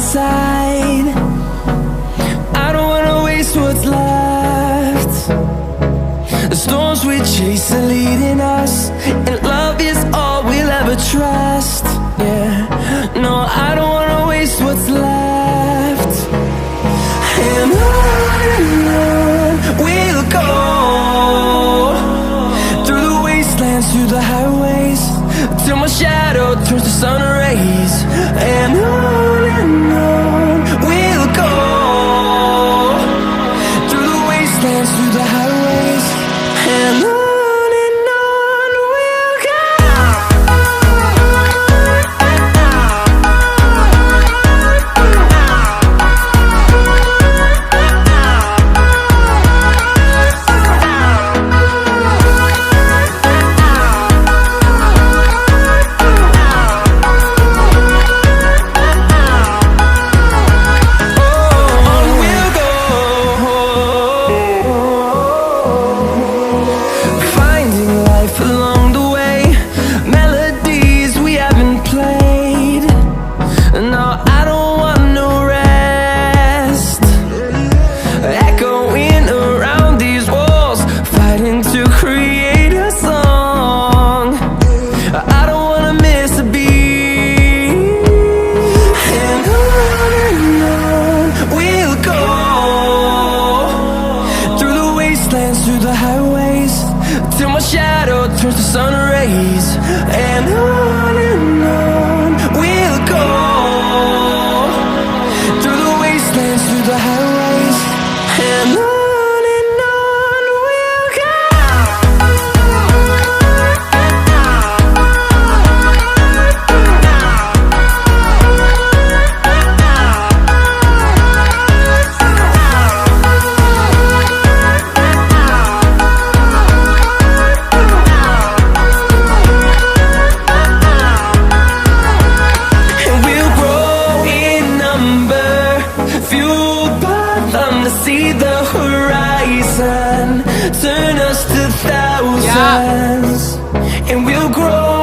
side. I don't wanna waste what's left. The storms we chase are leading us, and love is all we'll ever trust. Yeah, no, I don't wanna waste what's left. And on we'll go, through the wastelands, through the highways, till my shadow turns to sun rays. And on we'll go, through the wastelands, through the highways, and on we'll go. Through the highways, till my shadow turns to sun rays. And on we'll go, through the wastelands, through the highways, and on we'll go. To see the horizon turn us to thousands, and we'll grow